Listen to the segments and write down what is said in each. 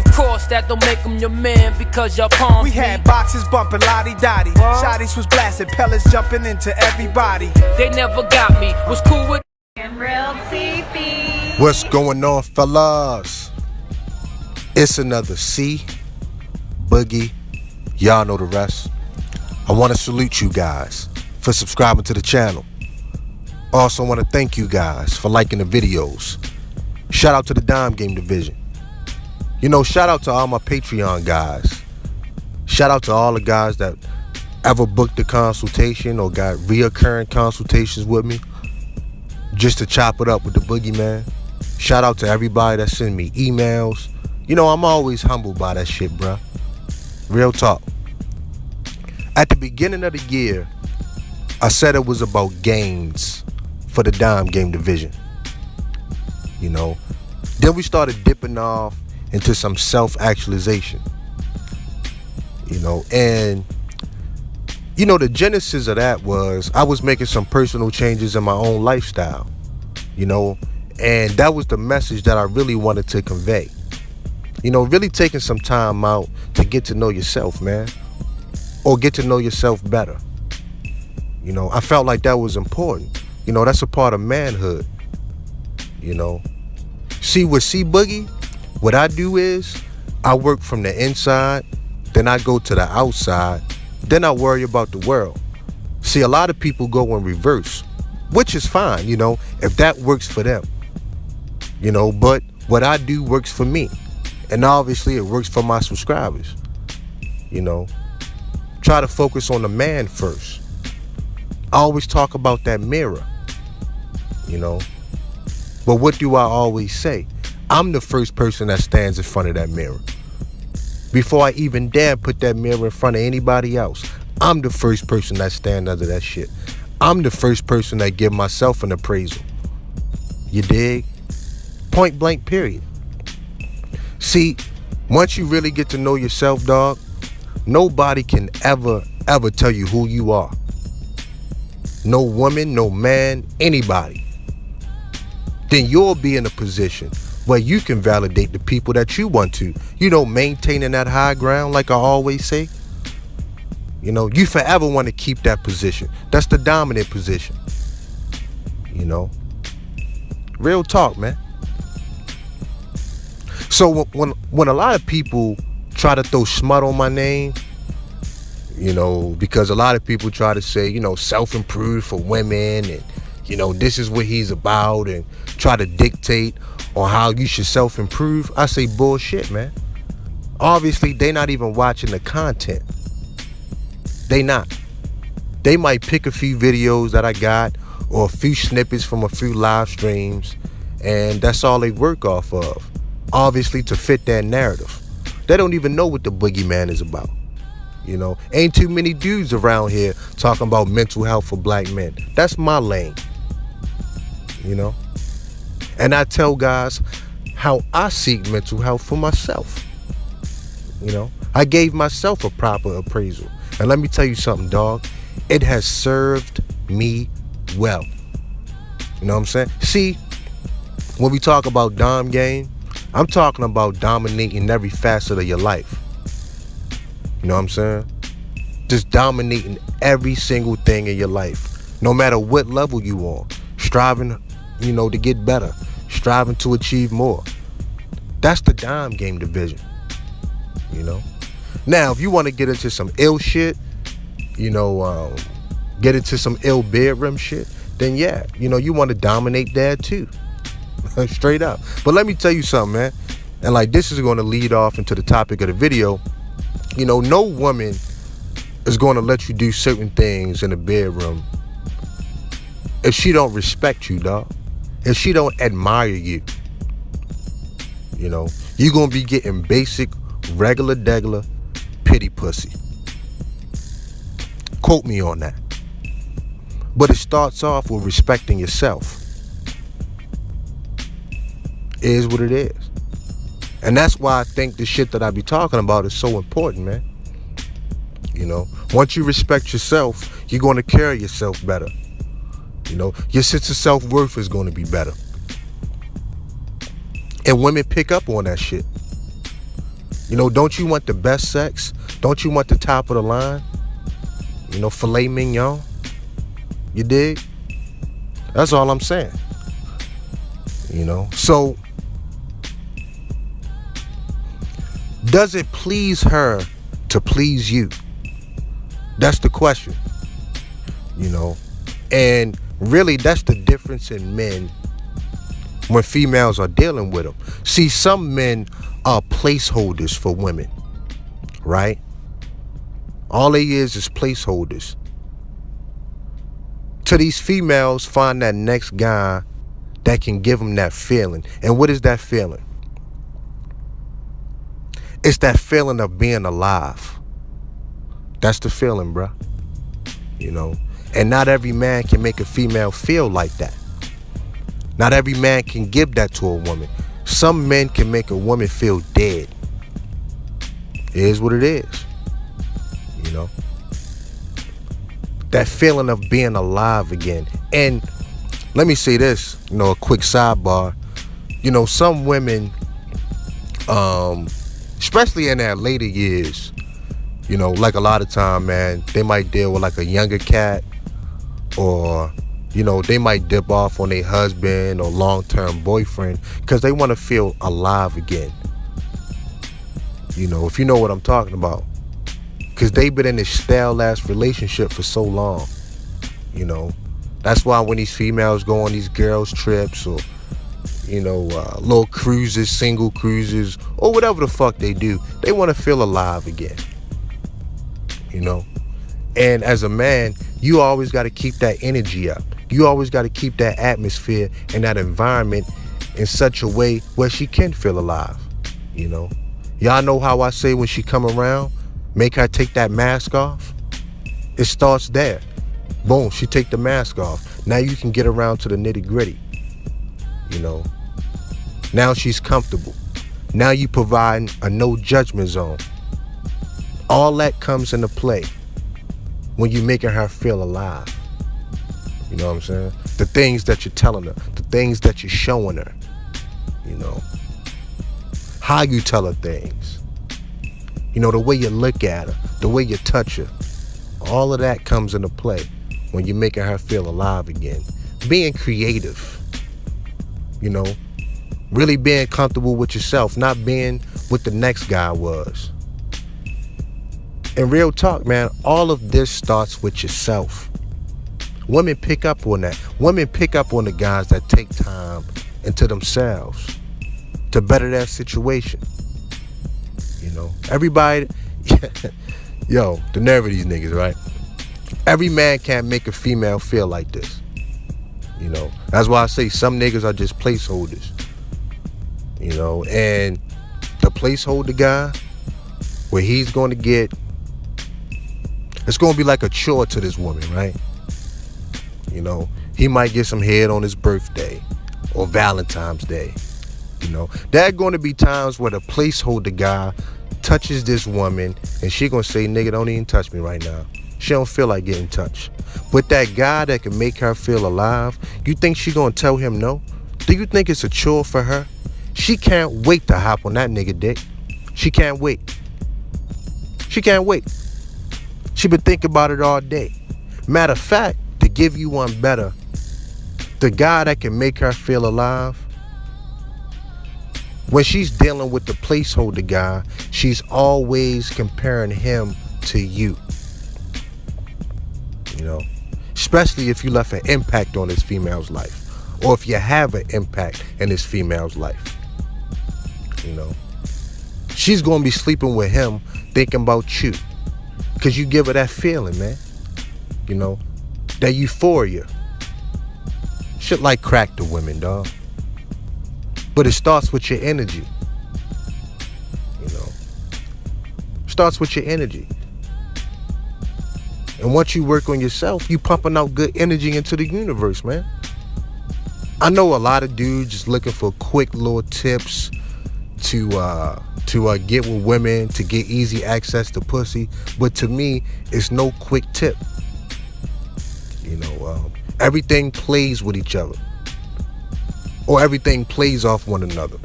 of course, that don't make him your man because y'all palms We had boxes bumping lottie-dottie. Shotties was blasting, pellets jumping into everybody. They never got me, was cool with Real TV. What's going on, fellas? It's another C, Boogie. Y'all know the rest. I want to salute you guys for subscribing to the channel. Also want to thank you guys for liking the videos. Shout out to the Dime Game Division. You know, shout out to all my Patreon guys. Shout out to all the guys that ever booked a consultation or got reoccurring consultations with me just to chop it up with the boogeyman. Shout out to everybody that send me emails. You know, I'm always humbled by that shit, bruh. Real talk. At the beginning of the year, I said it was about gains for the Dime Game Division. You know, then we started dipping off into some self-actualization. You know, and you know, the genesis of that was I was making some personal changes in my own lifestyle. You know, and that was the message that I really wanted to convey. You know, really taking some time out to get to know yourself, man. Or get to know yourself better. You know, I felt like that was important. You know, that's a part of manhood. You know. See, with C Boogie, what I do is I work from the inside, then I go to the outside, then I worry about the world. See, a lot of people go in reverse, which is fine, you know, if that works for them. You know, but what I do works for me. And obviously it works for my subscribers. You know, try to focus on the man first. I always talk about that mirror. You know, but what do I always say? I'm the first person that stands in front of that mirror. Before I even dare put that mirror in front of anybody else, I'm the first person that stands under that shit. I'm the first person that give myself an appraisal. You dig? Point blank, period. See, once you really get to know yourself, dog, nobody can ever tell you who you are. No woman, no man, anybody. Then you'll be in a position where you can validate the people that you want to. You know, maintaining that high ground, like I always say. You know, you forever want to keep that position. That's the dominant position. You know, real talk, man. So when a lot of people try to throw smut on my name, you know, because a lot of people try to say, you know, self-improve for women and, you know, this is what he's about and try to dictate on how you should self-improve, I say bullshit, man. Obviously, they not even watching the content. They not. They might pick a few videos that I got or a few snippets from a few live streams, and that's all they work off of. Obviously, to fit that narrative. They don't even know what the boogeyman is about. You know, ain't too many dudes around here talking about mental health for black men. That's my lane. You know, and I tell guys how I seek mental health for myself. You know, I gave myself a proper appraisal. And let me tell you something, dog. It has served me well. You know what I'm saying? See, when we talk about Dom game, I'm talking about dominating every facet of your life. You know what I'm saying? Just dominating every single thing in your life. No matter what level you on. Striving, you know, to get better. Striving to achieve more. That's the Dime Game Division. You know? Now, if you want to get into some ill shit, you know, get into some ill bedroom shit, then yeah, you know, you want to dominate that too. Straight up. But let me tell you something, man. And like, this is going to lead off into the topic of the video. You know, no woman is going to let you do certain things in the bedroom if she don't respect you, dog. If she don't admire you. You know, you're going to be getting basic, regular, degular, pity pussy. Quote me on that. But it starts off with respecting yourself. It is what it is. And that's why I think the shit that I be talking about is so important, man. You know, once you respect yourself, you're going to carry yourself better. You know, your sense of self-worth is going to be better. And women pick up on that shit. You know, don't you want the best sex? Don't you want the top of the line? You know, filet mignon? You dig? That's all I'm saying. You know, so does it please her to please you? That's the question. You know, and really that's the difference in men when females are dealing with them. See, some men are placeholders for women, right? All they is placeholders. To these females, find that next guy that can give them that feeling. And what is that feeling? It's that feeling of being alive. That's the feeling, bruh. You know, and not every man can make a female feel like that. Not every man can give that to a woman. Some men can make a woman feel dead. It is what it is. You know, that feeling of being alive again. And let me say this, you know, a quick sidebar. You know, some women, especially in their later years, you know, like a lot of time, man, they might deal with like a younger cat, or, you know, they might dip off on their husband or long-term boyfriend because they want to feel alive again. You know, if you know what I'm talking about. Because they've been in this stale-ass relationship for so long. You know, that's why when these females go on these girls' trips or, you know, little cruises, single cruises, or whatever the fuck they do, they want to feel alive again. You know? And as a man, you always got to keep that energy up. You always got to keep that atmosphere and that environment in such a way where she can feel alive. You know? Y'all know how I say when she come around, make her take that mask off? It starts there. Boom, she take the mask off. Now you can get around to the nitty gritty. You know? Now she's comfortable. Now you provide a no judgment zone. All that comes into play when you're making her feel alive. You know what I'm saying? The things that you're telling her, the things that you're showing her, you know, how you tell her things, you know, the way you look at her, the way you touch her, all of that comes into play when you're making her feel alive again. Being creative, you know, really being comfortable with yourself, not being what the next guy was. And real talk, man, all of this starts with yourself. Women pick up on that. Women pick up on the guys that take time into themselves to better their situation. You know, everybody, yo, the nerve of these niggas, right? Every man can't make a female feel like this. You know, that's why I say some niggas are just placeholders. You know, and the placeholder guy, where he's going to get, it's going to be like a chore to this woman, right? You know, he might get some head on his birthday or Valentine's Day. You know, there are going to be times where the placeholder guy touches this woman and she going to say, nigga, don't even touch me right now. She don't feel like getting touched. But that guy that can make her feel alive, you think she going to tell him no? Do you think it's a chore for her? She can't wait to hop on that nigga dick. She can't wait. She can't wait. She been thinking about it all day. Matter of fact, to give you one better, the guy that can make her feel alive, when she's dealing with the placeholder guy, she's always comparing him to you. You know, especially if you left an impact on this female's life, or if you have an impact in this female's life. You know, she's gonna be sleeping with him thinking about you, because you give her that feeling, man. You know, that euphoria. Shit like crack to women, dog. But it starts with your energy. You know, starts with your energy. And once you work on yourself, you pumping out good energy into the universe, man. I know a lot of dudes just looking for quick little tips to get with women, to get easy access to pussy. But to me, it's no quick tip. You know, everything plays with each other. Or everything plays off one another.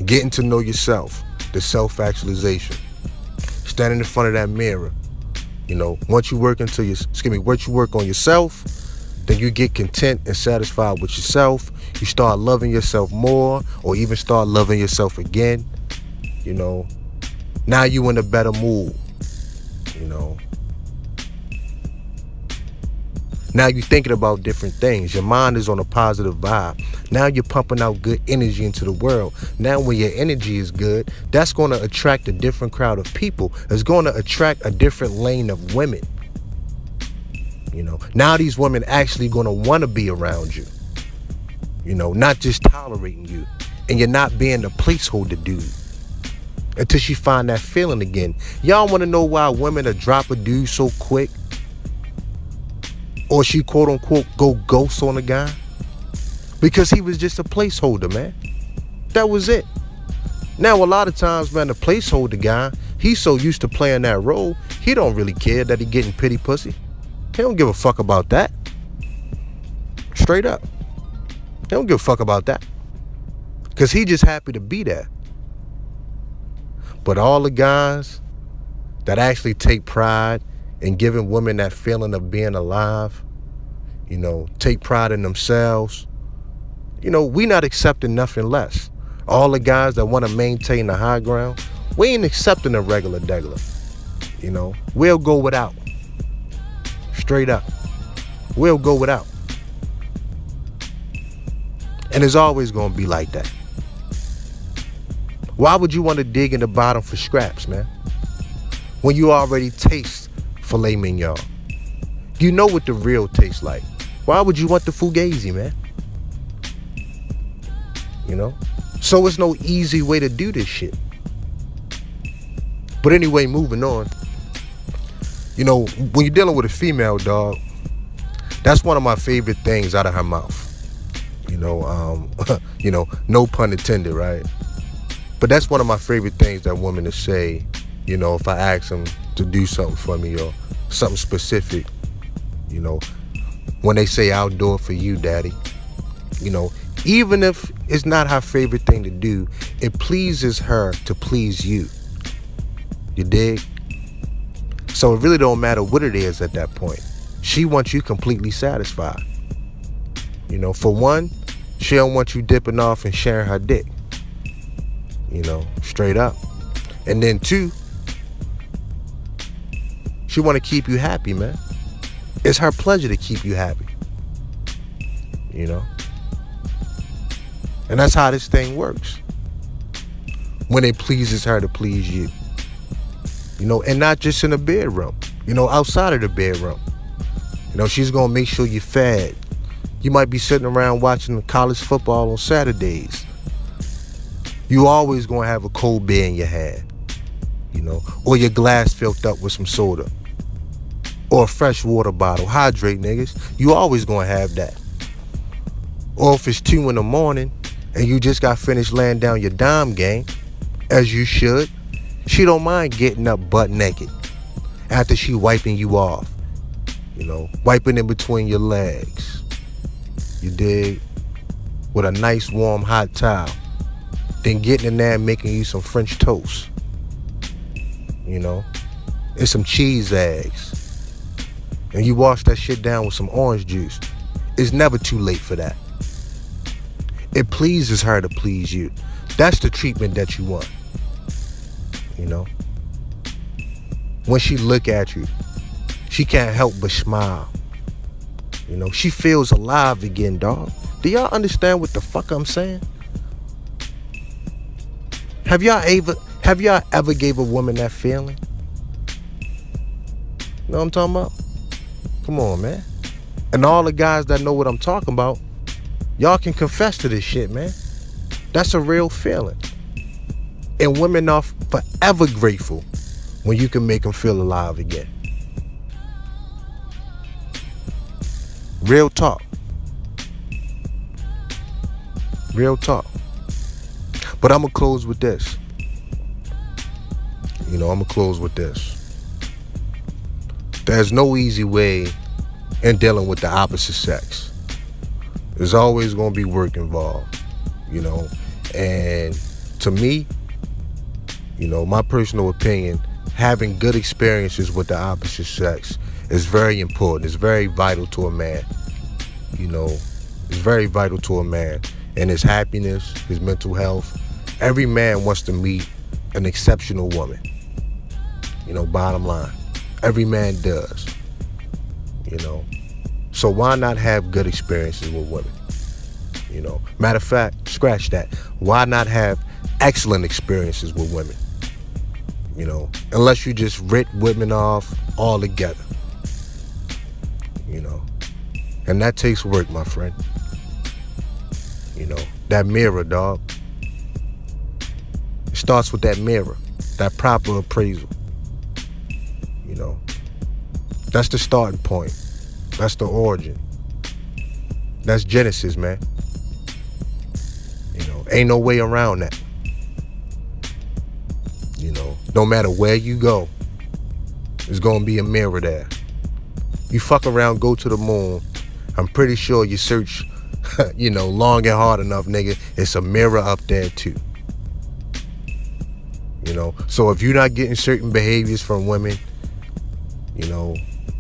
Getting to know yourself, the self-actualization. Standing in front of that mirror. You know, once you work once you work on yourself, then you get content and satisfied with yourself. You start loving yourself more, or even start loving yourself again. You know, now you in a better mood. You know, now you're thinking about different things. Your mind is on a positive vibe. Now you're pumping out good energy into the world. Now when your energy is good, that's going to attract a different crowd of people. It's going to attract a different lane of women. You know, now these women actually going to want to be around you. You know, not just tolerating you. And you're not being the placeholder dude. Until she find that feeling again. Y'all want to know why women will drop a dude so quick? Or she quote unquote go ghost on a guy? Because he was just a placeholder, man. That was it. Now a lot of times, man, the placeholder guy, he's so used to playing that role, he don't really care that he getting pity pussy. He don't give a fuck about that. Straight up. He don't give a fuck about that. Because he just happy to be there. But all the guys that actually take pride in giving women that feeling of being alive, you know, take pride in themselves, you know, we not accepting nothing less. All the guys that want to maintain the high ground, we ain't accepting a regular degular. You know, we'll go without. Straight up. We'll go without. And it's always going to be like that. Why would you want to dig in the bottom for scraps, man? When you already taste filet mignon. You know what the real tastes like. Why would you want the fugazi, man? You know? So it's no easy way to do this shit. But anyway, moving on. You know, when you're dealing with a female, dog, that's one of my favorite things out of her mouth. You know, no pun intended, right? But that's one of my favorite things that women to say, you know, if I ask them to do something for me or something specific, you know, when they say I'll do it for you, daddy, you know, even if it's not her favorite thing to do, it pleases her to please you. You dig? So it really don't matter what it is at that point. She wants you completely satisfied. You know, for one, she don't want you dipping off and sharing her dick. You know, straight up. And then two, she want to keep you happy, man. It's her pleasure to keep you happy. You know? And that's how this thing works. When it pleases her to please you. You know, and not just in the bedroom. You know, outside of the bedroom. You know, she's going to make sure you're fed. You might be sitting around watching college football on Saturdays. You always going to have a cold beer in your hand. You know, or your glass filled up with some soda. Or a fresh water bottle. Hydrate, niggas. You always going to have that. Or if it's 2 a.m. and you just got finished laying down your dime game, as you should, she don't mind getting up butt naked after she wiping you off. You know, wiping in between your legs. You dig? With a nice warm hot towel. Then getting in there and making you some French toast. You know? And some cheese eggs. And you wash that shit down with some orange juice. It's never too late for that. It pleases her to please you. That's the treatment that you want. You know? When she look at you, she can't help but smile. You know? She feels alive again, dog. Do y'all understand what the fuck I'm saying? Have y'all ever gave a woman that feeling? You know what I'm talking about? Come on, man. And all the guys that know what I'm talking about, y'all can confess to this shit, man. That's a real feeling. And women are forever grateful when you can make them feel alive again. Real talk. Real talk. But I'm going to close with this. You know, I'm going to close with this. There's no easy way in dealing with the opposite sex. There's always going to be work involved, you know. And to me, You know, my personal opinion, having good experiences with the opposite sex is very important. It's very vital to a man. You know, it's very vital to a man and his happiness, his mental health. Every man wants to meet an exceptional woman. You know, bottom line. Every man does. You know. So why not have good experiences with women? You know. Matter of fact, scratch that. Why not have excellent experiences with women? You know, unless you just rip women off altogether. You know. And that takes work, my friend. You know, that mirror, dog. It starts with that mirror, that proper appraisal. You know, that's the starting point. That's the origin. That's Genesis, man. You know, ain't no way around that. You know, no matter where you go, there's gonna be a mirror there. You fuck around, go to the moon, I'm pretty sure you search, you know, long and hard enough, nigga, it's a mirror up there too. You know, so if you're not getting certain behaviors from women, you know,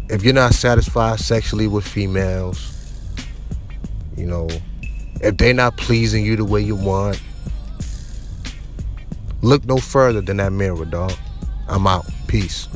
if you're not satisfied sexually with females, you know, if they're not pleasing you the way you want, look no further than that mirror, dog. I'm out. Peace.